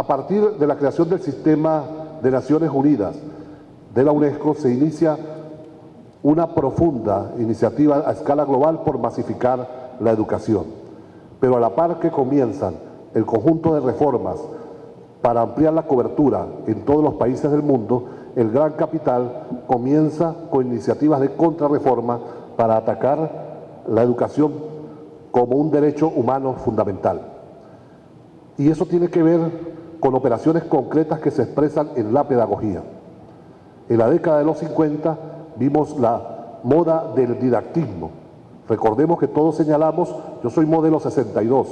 A partir de la creación del Sistema de Naciones Unidas de la UNESCO se inicia una profunda iniciativa a escala global por masificar la educación. Pero a la par que comienzan el conjunto de reformas para ampliar la cobertura en todos los países del mundo, el gran capital comienza con iniciativas de contrarreforma para atacar la educación como un derecho humano fundamental. Y eso tiene que ver con operaciones concretas que se expresan en la pedagogía. En la década de los 50 vimos la moda del didactismo. Recordemos que todos señalamos, yo soy modelo 62,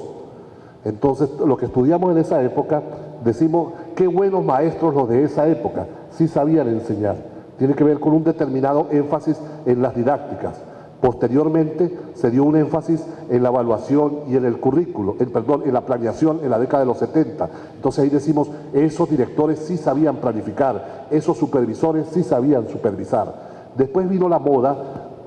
entonces lo que estudiamos en esa época, decimos, qué buenos maestros los de esa época, sí sabían enseñar. Tiene que ver con un determinado énfasis en las didácticas. Posteriormente se dio un énfasis en la evaluación y en el currículo, en la planeación en la década de los 70. Entonces ahí decimos, esos directores sí sabían planificar, esos supervisores sí sabían supervisar. Después vino la moda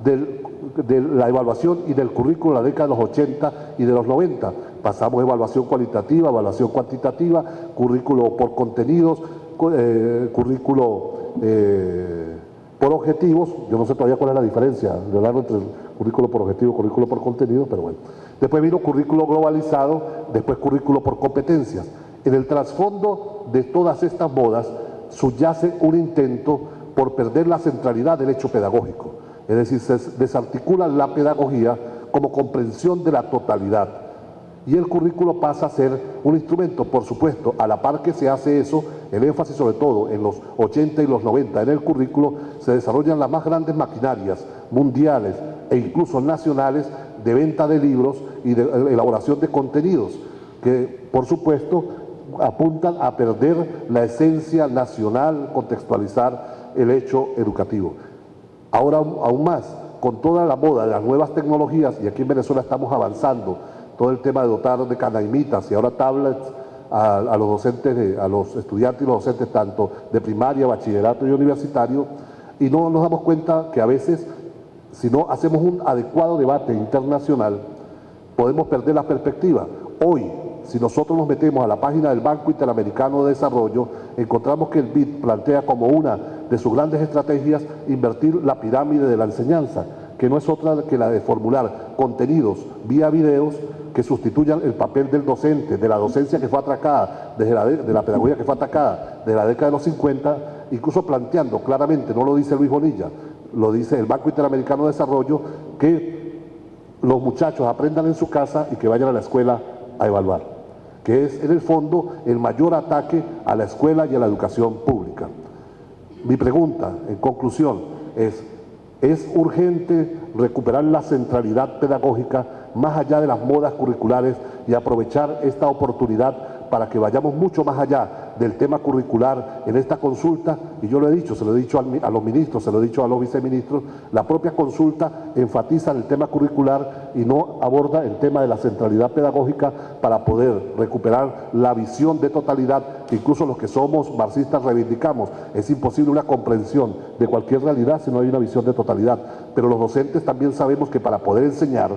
de la evaluación y del currículo en la década de los 80 y de los 90. Pasamos de evaluación cualitativa, evaluación cuantitativa, currículo por contenidos, currículo por objetivos. Yo no sé todavía cuál es la diferencia, Leonardo, entre el currículo por objetivo y currículo por contenido, pero bueno. Después vino currículo globalizado, después currículo por competencias. En el trasfondo de todas estas modas subyace un intento por perder la centralidad del hecho pedagógico. Es decir, se desarticula la pedagogía como comprensión de la totalidad. Y el currículo pasa a ser un instrumento, por supuesto, a la par que se hace eso, el énfasis sobre todo en los 80 y los 90 en el currículo, se desarrollan las más grandes maquinarias mundiales e incluso nacionales de venta de libros y de elaboración de contenidos, que por supuesto apuntan a perder la esencia nacional, contextualizar el hecho educativo. Ahora aún más, con toda la moda de las nuevas tecnologías, y aquí en Venezuela estamos avanzando, todo el tema de dotar de canaimitas y ahora tablets a los docentes, a los estudiantes y los docentes tanto de primaria, bachillerato y universitario, y no nos damos cuenta que a veces, si no hacemos un adecuado debate internacional, podemos perder la perspectiva. Hoy, si nosotros nos metemos a la página del Banco Interamericano de Desarrollo, encontramos que el BID plantea como una de sus grandes estrategias invertir la pirámide de la enseñanza, que no es otra que la de formular contenidos vía videos que sustituyan el papel del docente, de la docencia que fue atacada, de la pedagogía que fue atacada de la década de los 50, incluso planteando claramente, no lo dice Luis Bonilla, lo dice el Banco Interamericano de Desarrollo, que los muchachos aprendan en su casa y que vayan a la escuela a evaluar, que es en el fondo el mayor ataque a la escuela y a la educación pública. Mi pregunta, en conclusión, ¿es urgente recuperar la centralidad pedagógica más allá de las modas curriculares y aprovechar esta oportunidad para que vayamos mucho más allá del tema curricular en esta consulta? Y yo lo he dicho, se lo he dicho a los ministros, se lo he dicho a los viceministros, la propia consulta enfatiza el tema curricular y no aborda el tema de la centralidad pedagógica para poder recuperar la visión de totalidad que incluso los que somos marxistas reivindicamos. Es imposible una comprensión de cualquier realidad si no hay una visión de totalidad, pero los docentes también sabemos que para poder enseñar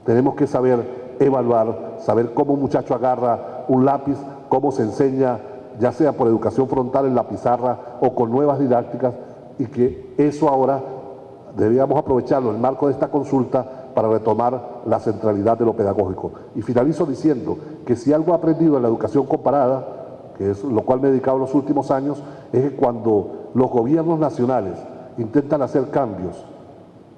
tenemos que saber evaluar, saber cómo un muchacho agarra un lápiz, cómo se enseña, ya sea por educación frontal en la pizarra o con nuevas didácticas, y que eso ahora deberíamos aprovecharlo en el marco de esta consulta para retomar la centralidad de lo pedagógico. Y finalizo diciendo que si algo he aprendido en la educación comparada, que es lo cual me he dedicado en los últimos años, es que cuando los gobiernos nacionales intentan hacer cambios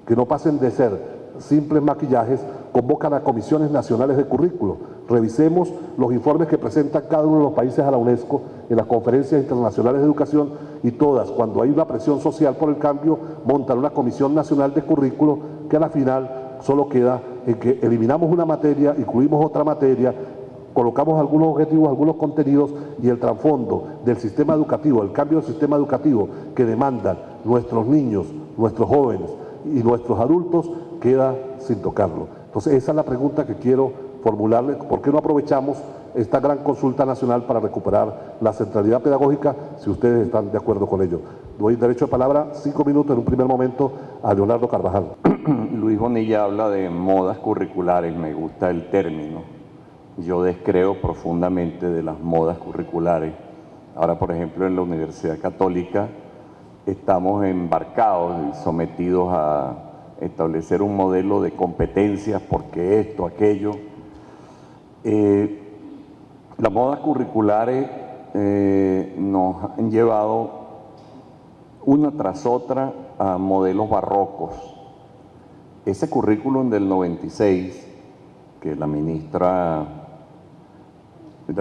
que no pasen de ser simples maquillajes, convocan a comisiones nacionales de currículo. Revisemos los informes que presentan cada uno de los países a la UNESCO en las conferencias internacionales de educación, y todas, cuando hay una presión social por el cambio, montan una comisión nacional de currículo que a la final solo queda en que eliminamos una materia, incluimos otra materia, colocamos algunos objetivos, algunos contenidos, y el trasfondo del sistema educativo, el cambio del sistema educativo que demandan nuestros niños, nuestros jóvenes y nuestros adultos, queda sin tocarlo. Entonces esa es la pregunta que quiero formularle: ¿por qué no aprovechamos esta gran consulta nacional para recuperar la centralidad pedagógica, si ustedes están de acuerdo con ello? Doy derecho de palabra, 5 minutos en un primer momento, a Leonardo Carvajal. Luis Bonilla habla de modas curriculares, me gusta el término, yo descreo profundamente de las modas curriculares. Ahora, por ejemplo, en la Universidad Católica estamos embarcados y sometidos a establecer un modelo de competencias, porque esto, aquello. Las modas curriculares nos han llevado una tras otra a modelos barrocos. Ese currículum del 96, que la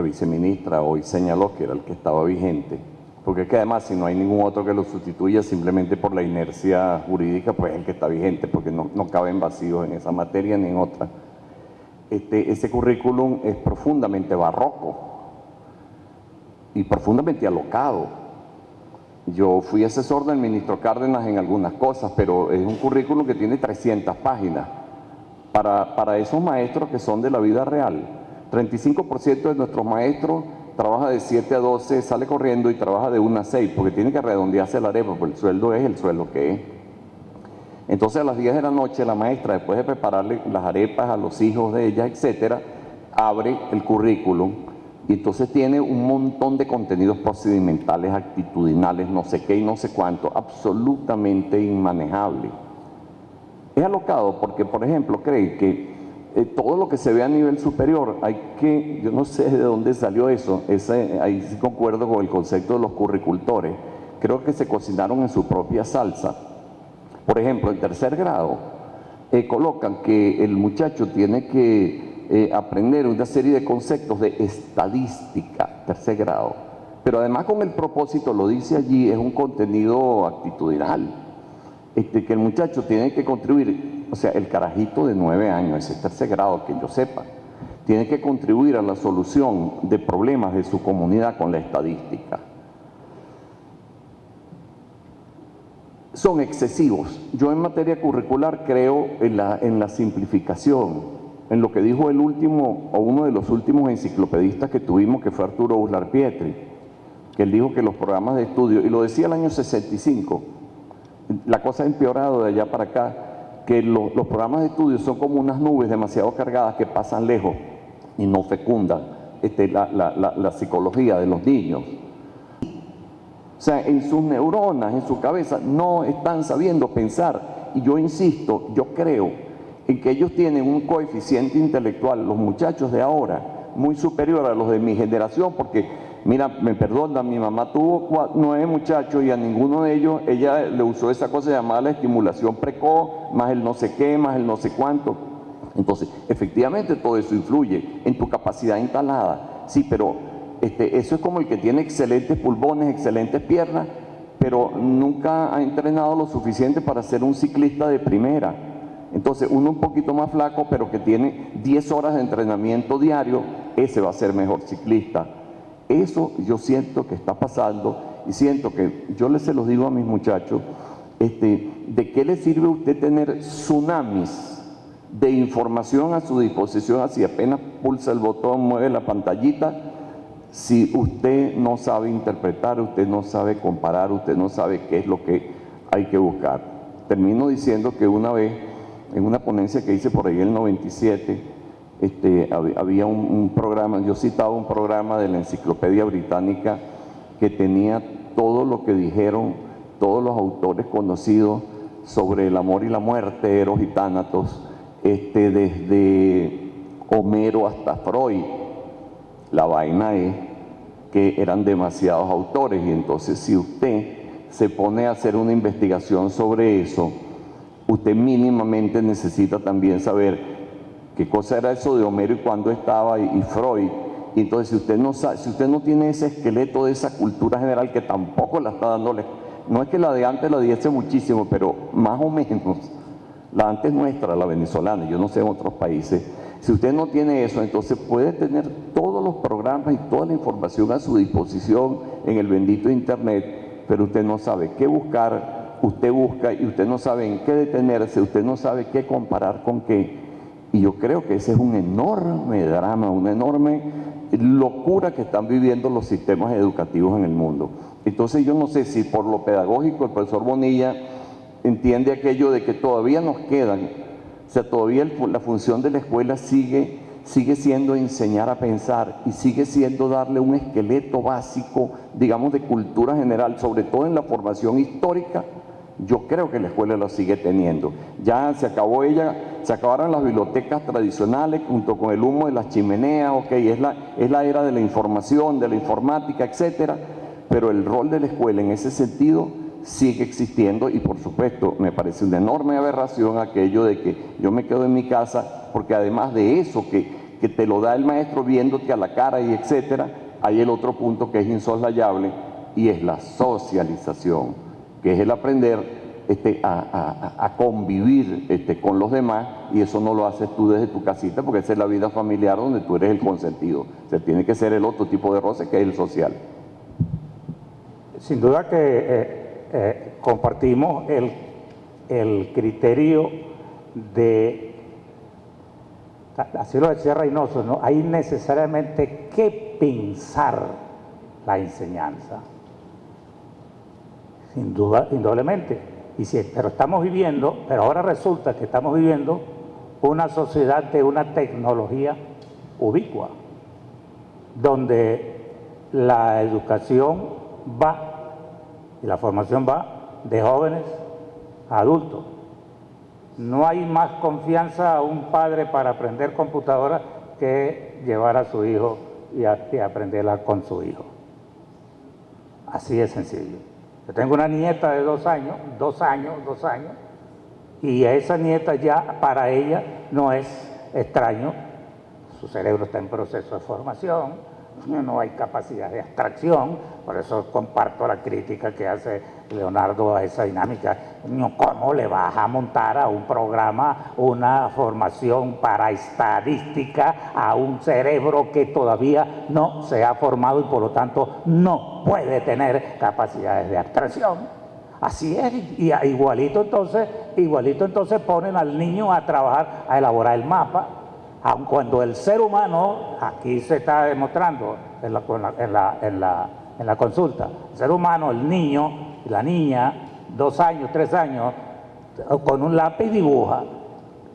viceministra hoy señaló que era el que estaba vigente, porque es que además si no hay ningún otro que lo sustituya simplemente por la inercia jurídica, pues es el que está vigente, porque no caben vacíos en esa materia ni en otra. Ese currículum es profundamente barroco y profundamente alocado. Yo fui asesor del ministro Cárdenas en algunas cosas, pero es un currículum que tiene 300 páginas para esos maestros que son de la vida real. 35% de nuestros maestros trabaja de 7 a 12, sale corriendo y trabaja de 1 a 6, porque tiene que redondearse la arepa, porque el sueldo es el sueldo que es. Entonces a las 10 de la noche la maestra, después de prepararle las arepas a los hijos de ella, etcétera, abre el currículum y entonces tiene un montón de contenidos procedimentales, actitudinales, no sé qué y no sé cuánto, absolutamente inmanejable. Es alocado porque, por ejemplo, cree que todo lo que se ve a nivel superior yo no sé de dónde salió eso, ahí sí concuerdo con el concepto de los curricultores, creo que se cocinaron en su propia salsa. Por ejemplo, en tercer grado colocan que el muchacho tiene que aprender una serie de conceptos de estadística, tercer grado, pero además con el propósito, lo dice allí, es un contenido actitudinal, que el muchacho tiene que contribuir, o sea, el carajito de 9 años, ese tercer grado, que yo sepa, tiene que contribuir a la solución de problemas de su comunidad con la estadística. Son excesivos. Yo en materia curricular creo en la simplificación, en lo que dijo el último, o uno de los últimos enciclopedistas que tuvimos, que fue Arturo Uslar Pietri, que él dijo que los programas de estudio, y lo decía el año 65, la cosa ha empeorado de allá para acá, que los programas de estudio son como unas nubes demasiado cargadas que pasan lejos y no fecundan la psicología de los niños. O sea, en sus neuronas, en su cabeza, no están sabiendo pensar. Y yo insisto, yo creo en que ellos tienen un coeficiente intelectual, los muchachos de ahora, muy superior a los de mi generación, porque, mira, me perdona, mi mamá tuvo 9 muchachos y a ninguno de ellos, ella le usó esa cosa llamada la estimulación precoz, más el no sé qué, más el no sé cuánto. Entonces, efectivamente todo eso influye en tu capacidad instalada, sí, pero eso es como el que tiene excelentes pulmones, excelentes piernas, pero nunca ha entrenado lo suficiente para ser un ciclista de primera. Entonces, uno un poquito más flaco, pero que tiene 10 horas de entrenamiento diario, ese va a ser mejor ciclista. Eso yo siento que está pasando y siento que, yo se los digo a mis muchachos, ¿de qué le sirve a usted tener tsunamis de información a su disposición, así apenas pulsa el botón, mueve la pantallita, si usted no sabe interpretar, usted no sabe comparar, usted no sabe qué es lo que hay que buscar? Termino diciendo que una vez, en una ponencia que hice por ahí en el 97, había un programa, yo citaba un programa de la Enciclopedia Británica que tenía todo lo que dijeron todos los autores conocidos sobre el amor y la muerte, Eros y Tánatos, desde Homero hasta Freud. La vaina es que eran demasiados autores y entonces si usted se pone a hacer una investigación sobre eso, usted mínimamente necesita también saber qué cosa era eso de Homero y cuándo estaba y Freud. Y entonces si usted no sabe, si usted no tiene ese esqueleto de esa cultura general que tampoco la está dándole, no es que la de antes la diese muchísimo, pero más o menos, la antes nuestra, la venezolana, yo no sé en otros países. Si usted no tiene eso, entonces puede tener todos los programas y toda la información a su disposición en el bendito internet, pero usted no sabe qué buscar, usted busca y usted no sabe en qué detenerse, usted no sabe qué comparar con qué. Y yo creo que ese es un enorme drama, una enorme locura que están viviendo los sistemas educativos en el mundo. Entonces yo no sé si por lo pedagógico el profesor Bonilla entiende aquello de que todavía nos quedan, o sea, todavía la función de la escuela sigue sigue siendo enseñar a pensar y sigue siendo darle un esqueleto básico, digamos, de cultura general, sobre todo en la formación histórica. Yo creo que la escuela lo sigue teniendo. Ya se acabaron las bibliotecas tradicionales junto con el humo de las chimeneas, ok, es la era de la información, de la informática, etcétera, pero el rol de la escuela en ese sentido sigue existiendo y por supuesto me parece una enorme aberración aquello de que yo me quedo en mi casa, porque además de eso que te lo da el maestro viéndote a la cara y etcétera, hay el otro punto que es insoslayable y es la socialización, que es el aprender a convivir con los demás, y eso no lo haces tú desde tu casita, porque esa es la vida familiar donde tú eres el consentido. O sea, tiene que ser el otro tipo de roce que es el social. Sin duda que compartimos el criterio de, así lo decía Reynoso, ¿no? Hay necesariamente que pensar la enseñanza, sin duda, indudablemente. Pero ahora resulta que estamos viviendo una sociedad de una tecnología ubicua, donde la educación va y la formación va de jóvenes a adultos. No hay más confianza a un padre para aprender computadora que llevar a su hijo y aprenderla con su hijo. Así de sencillo. Yo tengo una nieta de 2 años, y a esa nieta ya, para ella, no es extraño. Su cerebro está en proceso de formación, no hay capacidad de abstracción, por eso comparto la crítica que hace Leonardo a esa dinámica. ¿Cómo le vas a montar a un programa una formación para estadística a un cerebro que todavía no se ha formado y por lo tanto no puede tener capacidades de abstracción? Así es, y igualito entonces ponen al niño a trabajar, a elaborar el mapa, aun cuando el ser humano, aquí se está demostrando en la consulta, el ser humano, el niño, la niña, 2 años, 3 años, con un lápiz dibuja.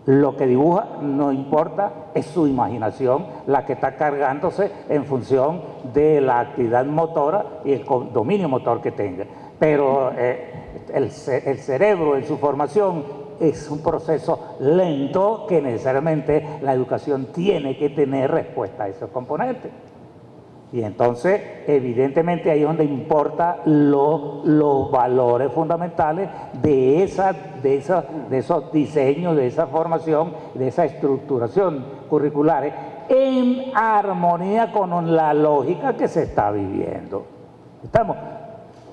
Lo que dibuja, no importa, es su imaginación la que está cargándose en función de la actividad motora y el dominio motor que tenga. Pero el cerebro en su formación es un proceso lento que necesariamente la educación tiene que tener respuesta a esos componentes. Y entonces, evidentemente, ahí es donde importa los valores fundamentales de esos diseños, de esa formación, de esa estructuración curriculares, en armonía con la lógica que se está viviendo. Estamos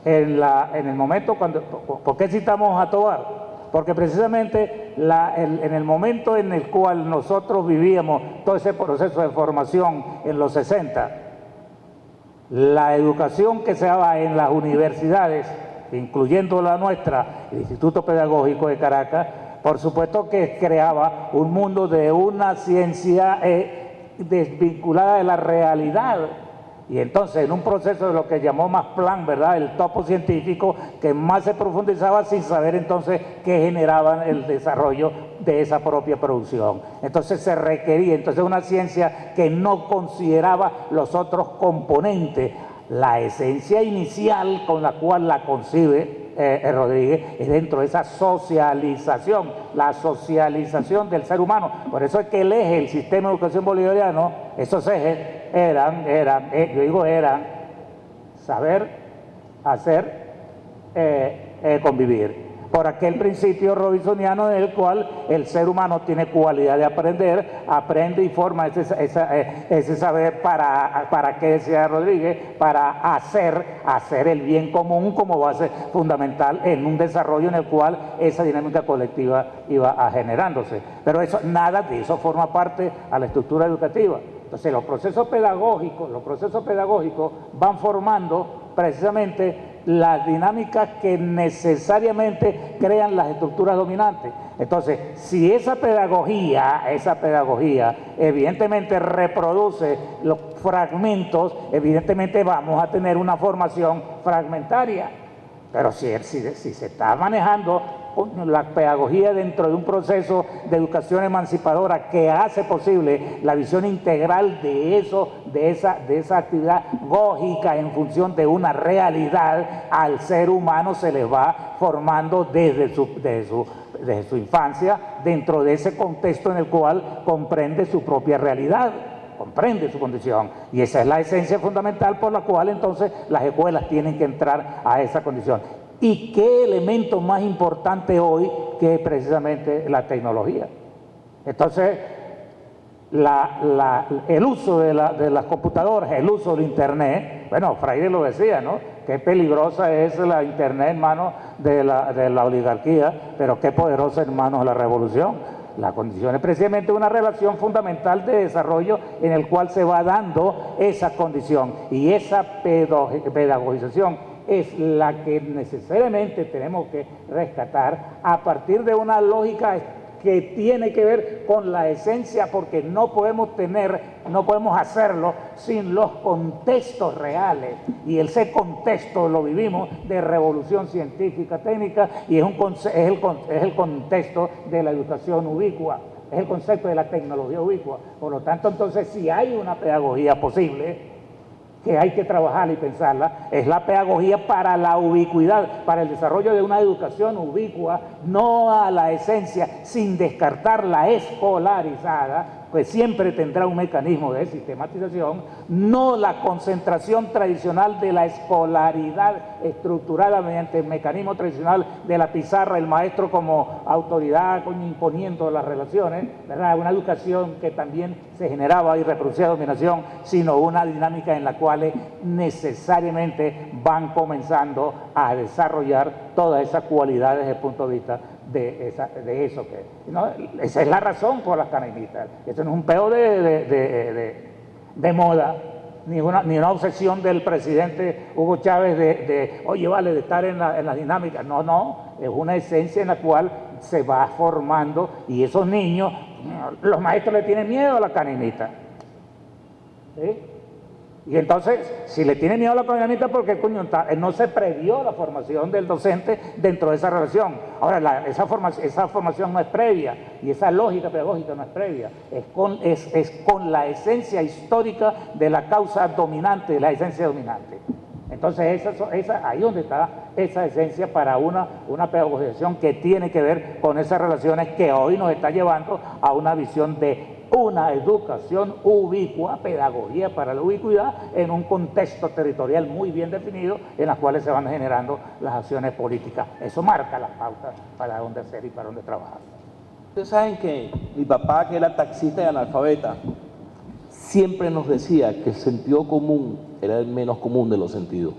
en el momento cuando... ¿Por qué citamos a Tovar? Porque precisamente en el momento en el cual nosotros vivíamos todo ese proceso de formación en los 60, la educación que se daba en las universidades, incluyendo la nuestra, el Instituto Pedagógico de Caracas, por supuesto que creaba un mundo de una ciencia desvinculada de la realidad. Y entonces, en un proceso de lo que llamó más plan, ¿verdad?, el topo científico, que más se profundizaba sin saber entonces qué generaban el desarrollo de esa propia producción. Entonces se requería una ciencia que no consideraba los otros componentes. La esencia inicial con la cual la concibe Rodríguez es dentro de esa socialización, la socialización del ser humano. Por eso es que el eje del sistema de educación bolivariano, esos ejes eran saber, hacer, convivir. Por aquel principio robinsoniano en el cual el ser humano tiene cualidad de aprender, aprende y forma ese saber para qué decía Rodríguez, para hacer el bien común como base fundamental en un desarrollo en el cual esa dinámica colectiva iba generándose. Pero nada de eso forma parte a la estructura educativa. Entonces los procesos pedagógicos van formando precisamente las dinámicas que necesariamente crean las estructuras dominantes. Entonces, si esa pedagogía evidentemente reproduce los fragmentos, evidentemente vamos a tener una formación fragmentaria. Pero si se está manejando la pedagogía dentro de un proceso de educación emancipadora que hace posible la visión integral de eso, de esa actividad lógica en función de una realidad, al ser humano se le va formando desde su infancia dentro de ese contexto en el cual comprende su propia realidad, comprende su condición, y esa es la esencia fundamental por la cual entonces las escuelas tienen que entrar a esa condición. ¿Y qué elemento más importante hoy que precisamente la tecnología? Entonces, el uso de las computadoras, el uso del Internet, bueno, Freire lo decía, ¿no? Qué peligrosa es la Internet en manos de la oligarquía, pero qué poderosa en manos de la revolución. La condición es precisamente una relación fundamental de desarrollo en el cual se va dando esa condición, y esa pedagogización es la que necesariamente tenemos que rescatar a partir de una lógica que tiene que ver con la esencia, porque no podemos hacerlo sin los contextos reales, y ese contexto lo vivimos de revolución científica técnica, y es el contexto de la educación ubicua, es el concepto de la tecnología ubicua. Por lo tanto, entonces, si hay una pedagogía posible que hay que trabajarla y pensarla, es la pedagogía para la ubicuidad, para el desarrollo de una educación ubicua, no a la esencia, sin descartar la escolarizada, pues siempre tendrá un mecanismo de sistematización, no la concentración tradicional de la escolaridad estructurada mediante el mecanismo tradicional de la pizarra, el maestro como autoridad imponiendo las relaciones, ¿verdad? Una educación que también se generaba y reproducía dominación, sino una dinámica en la cual necesariamente van comenzando a desarrollar todas esas cualidades desde el punto de vista de eso que, ¿no? Esa es la razón por las canaimitas. Esto no es un peo de moda, ni una obsesión del presidente Hugo Chávez oye, vale, de estar en la dinámica. No, es una esencia en la cual se va formando, y esos niños, los maestros le tienen miedo a la canaimita, ¿sí? Y entonces, si le tiene miedo a la canaimita, porque coño, no se previó la formación del docente dentro de esa relación. Ahora, esa formación no es previa, y esa lógica pedagógica no es previa, es con la esencia histórica de la causa dominante, de la esencia dominante. Entonces, ahí donde está esa esencia para una pedagogización que tiene que ver con esas relaciones que hoy nos está llevando a una visión de una educación ubicua, pedagogía para la ubicuidad, en un contexto territorial muy bien definido, en las cuales se van generando las acciones políticas. Eso marca las pautas para dónde hacer y para dónde trabajar. Ustedes saben que mi papá, que era taxista y analfabeta, siempre nos decía que el sentido común era el menos común de los sentidos.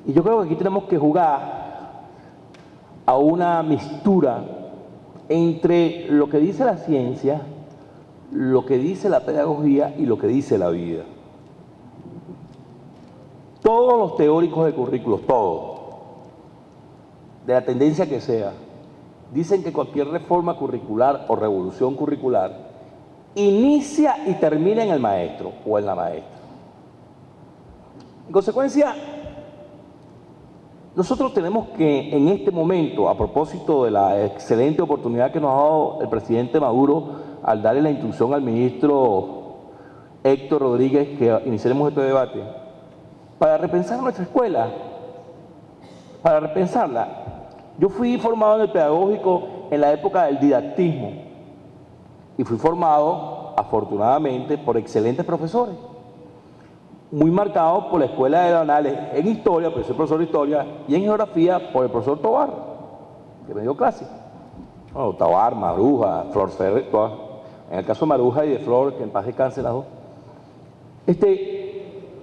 Y yo creo que aquí tenemos que jugar a una mistura entre lo que dice la ciencia, lo que dice la pedagogía y lo que dice la vida. Todos los teóricos de currículos, todos, de la tendencia que sea, dicen que cualquier reforma curricular o revolución curricular inicia y termina en el maestro o en la maestra. En consecuencia, nosotros tenemos que en este momento, a propósito de la excelente oportunidad que nos ha dado el presidente Maduro al darle la instrucción al ministro Héctor Rodríguez que iniciaremos este debate, para repensar nuestra escuela, para repensarla. Yo fui formado en el pedagógico en la época del didactismo y fui formado, afortunadamente, por excelentes profesores, muy marcado por la escuela de Banales en historia, porque soy profesor de historia, y en geografía por el profesor Tobar, que me dio clase. Bueno, Tobar, Maruja, Flor Ferrer, todas. En el caso de Maruja y de Flor, que en paz descanse las dos.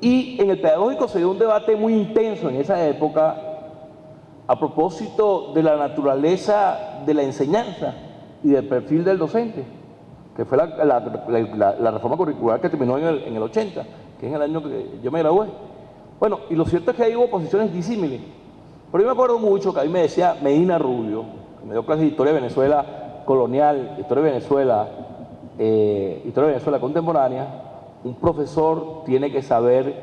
Y en el pedagógico se dio un debate muy intenso en esa época a propósito de la naturaleza de la enseñanza y del perfil del docente, que fue la reforma curricular que terminó en el 80, que es en el año que yo me gradué. Bueno, y lo cierto es que ahí hubo posiciones disímiles. Pero yo me acuerdo mucho que a mí me decía Medina Rubio, que me dio clases de historia de Venezuela colonial, historia de Venezuela contemporánea. Un profesor tiene que saber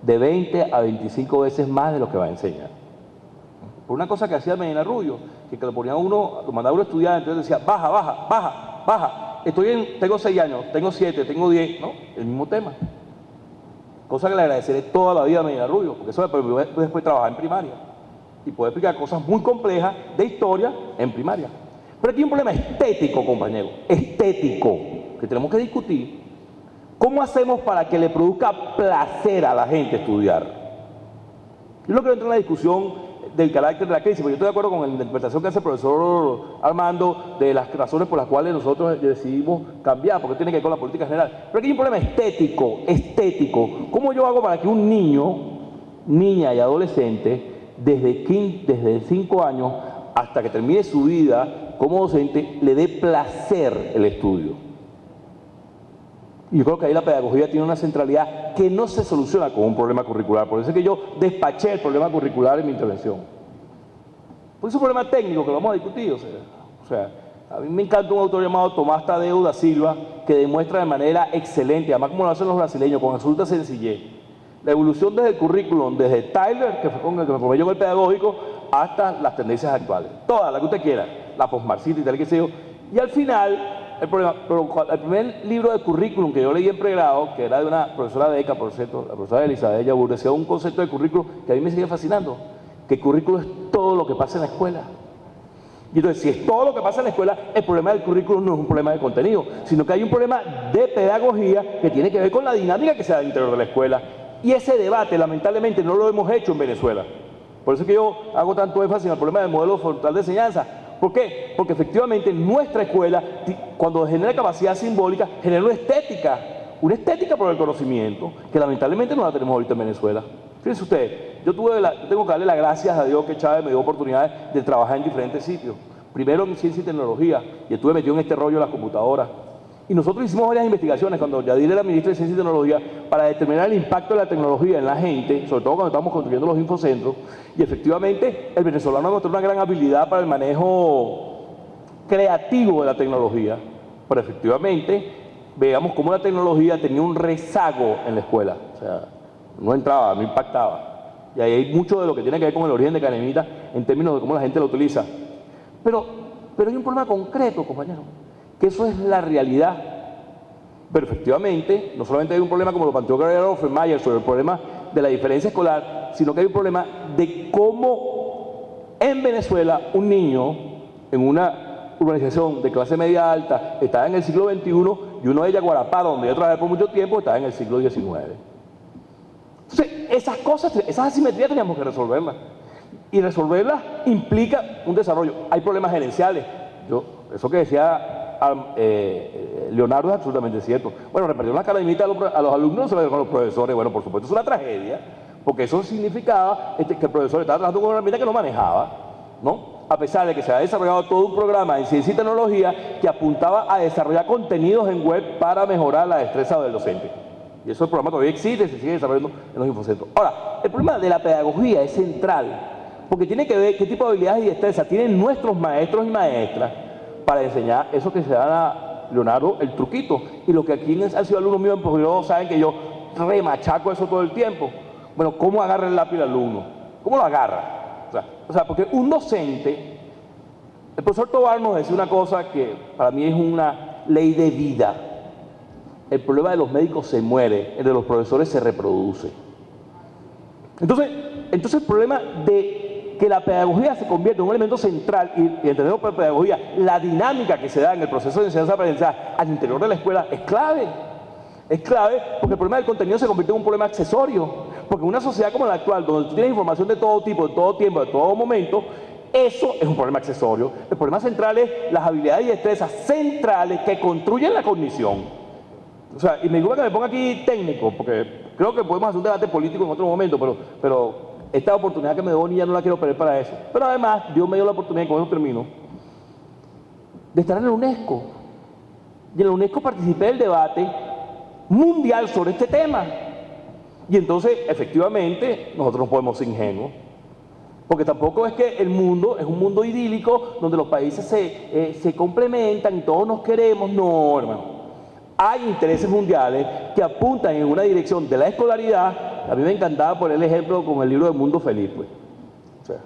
de 20 a 25 veces más de lo que va a enseñar. Por una cosa que hacía Medina Rubio, que lo ponía uno, lo mandaba uno a estudiar, entonces decía, baja, baja, baja, baja. Tengo 6 años, tengo 7, tengo 10, ¿no? El mismo tema. Cosa que le agradeceré toda la vida a Medina Rubio, porque eso me permitió después trabajar en primaria y poder explicar cosas muy complejas de historia en primaria. Pero aquí hay un problema estético, compañero, estético, que tenemos que discutir. ¿Cómo hacemos para que le produzca placer a la gente estudiar? Yo no quiero entrar en la discusión del carácter de la crisis, porque yo estoy de acuerdo con la interpretación que hace el profesor Armando de las razones por las cuales nosotros decidimos cambiar, porque tiene que ver con la política general. Pero aquí hay un problema estético. ¿Cómo yo hago para que un niño, niña y adolescente, desde 5 años hasta que termine su vida como docente, le dé placer el estudio? Y yo creo que ahí la pedagogía tiene una centralidad que no se soluciona con un problema curricular. Por eso es que yo despaché el problema curricular en mi intervención. Porque es un problema técnico que lo vamos a discutir. O sea, a mí me encanta un autor llamado Tomás Tadeu da Silva que demuestra de manera excelente, además como lo hacen los brasileños, con absoluta sencillez, la evolución desde el currículum, desde Tyler, que fue con el que me formé yo en el pedagógico, hasta las tendencias actuales. Todas, las que usted quiera, la postmarxista y tal que sea yo. Y al final, el primer libro de currículum que yo leí en pregrado, que era de una profesora de ECA, por cierto, la profesora Elizabeth Yabur, decía un concepto de currículum que a mí me sigue fascinando, que el currículum es todo lo que pasa en la escuela. Y entonces, si es todo lo que pasa en la escuela, el problema del currículum no es un problema de contenido, sino que hay un problema de pedagogía que tiene que ver con la dinámica que se da al interior de la escuela. Y ese debate, lamentablemente, no lo hemos hecho en Venezuela. Por eso es que yo hago tanto énfasis en el problema del modelo frontal de enseñanza. ¿Por qué? Porque efectivamente nuestra escuela, cuando genera capacidad simbólica, genera una estética por el conocimiento, que lamentablemente no la tenemos ahorita en Venezuela. Fíjense ustedes, yo tengo que darle las gracias a Dios que Chávez me dio oportunidades de trabajar en diferentes sitios. Primero en ciencia y tecnología, y estuve metido en este rollo de las computadoras. Y nosotros hicimos varias investigaciones cuando Yadir era ministro de Ciencia y Tecnología para determinar el impacto de la tecnología en la gente, sobre todo cuando estábamos construyendo los infocentros, y efectivamente el venezolano mostró una gran habilidad para el manejo creativo de la tecnología, pero efectivamente veamos cómo la tecnología tenía un rezago en la escuela, o sea, no entraba, no impactaba. Y ahí hay mucho de lo que tiene que ver con el origen de Canemita en términos de cómo la gente lo utiliza. Pero hay un problema concreto, compañero, que eso es la realidad. Pero efectivamente, no solamente hay un problema como lo planteó Gabriel Offenmayer sobre el problema de la diferencia escolar, sino que hay un problema de cómo en Venezuela un niño en una urbanización de clase media alta está en el siglo XXI y uno de Yaguarapá, donde yo trabajé por mucho tiempo, está en el siglo XIX. Entonces, esas cosas, esas asimetrías teníamos que resolverlas. Y resolverlas implica un desarrollo. Hay problemas gerenciales. Eso que decía Leonardo es absolutamente cierto. Bueno, repartieron las cadenita a los alumnos, se lo dieron a los profesores. Bueno, por supuesto, es una tragedia, porque eso significaba que el profesor estaba trabajando con una herramienta que no manejaba, ¿no? A pesar de que se ha desarrollado todo un programa en ciencia y tecnología que apuntaba a desarrollar contenidos en web para mejorar la destreza del docente. Y eso el programa todavía existe, se sigue desarrollando en los infocentros. Ahora, el problema de la pedagogía es central, porque tiene que ver qué tipo de habilidades y destrezas tienen nuestros maestros y maestras para enseñar eso que se da a Leonardo, el truquito. Y lo que aquí han sido alumnos míos en posgrado saben que yo remachaco eso todo el tiempo. Bueno, ¿cómo agarra el lápiz al alumno? ¿Cómo lo agarra? O sea, porque un docente, el profesor Tobar nos decía una cosa que para mí es una ley de vida. El problema de los médicos se muere, el de los profesores se reproduce. Entonces el problema de que la pedagogía se convierte en un elemento central, y entendemos por pedagogía la dinámica que se da en el proceso de enseñanza-aprendizaje al interior de la escuela, es clave. Es clave porque el problema del contenido se convierte en un problema accesorio. Porque en una sociedad como la actual, donde tú tienes información de todo tipo, de todo tiempo, de todo momento, eso es un problema accesorio. El problema central es las habilidades y destrezas centrales que construyen la cognición. O sea, y me gusta que me ponga aquí técnico, porque creo que podemos hacer un debate político en otro momento, pero esta oportunidad que me dio Bonilla no la quiero perder para eso. Pero además, Dios me dio la oportunidad, y con eso termino, de estar en la UNESCO. Y en la UNESCO participé del debate mundial sobre este tema. Y entonces, efectivamente, nosotros no podemos ser ingenuos. Porque tampoco es que el mundo es un mundo idílico donde los países se complementan y todos nos queremos. No, hermano. Hay intereses mundiales que apuntan en una dirección de la escolaridad. A mí me encantaba poner el ejemplo con el libro de Mundo Feliz, pues. O sea,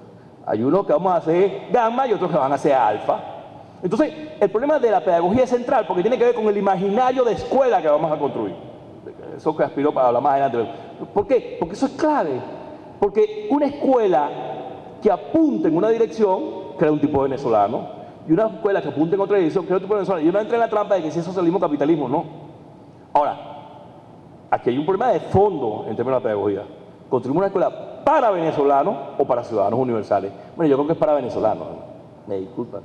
Hay unos que vamos a hacer gamma y otros que van a hacer alfa. Entonces, el problema de la pedagogía es central porque tiene que ver con el imaginario de escuela que vamos a construir. Eso que aspiro para hablar más adelante. ¿Por qué? Porque eso es clave. Porque una escuela que apunte en una dirección crea un tipo venezolano, y una escuela que apunte en otra dirección crea un tipo venezolano. Yo no entré en la trampa de que si es socialismo o capitalismo, no. Ahora, aquí hay un problema de fondo en términos de pedagogía. ¿Construimos una escuela para venezolanos o para ciudadanos universales? Bueno, yo creo que es para venezolanos, ¿no? Me disculpan.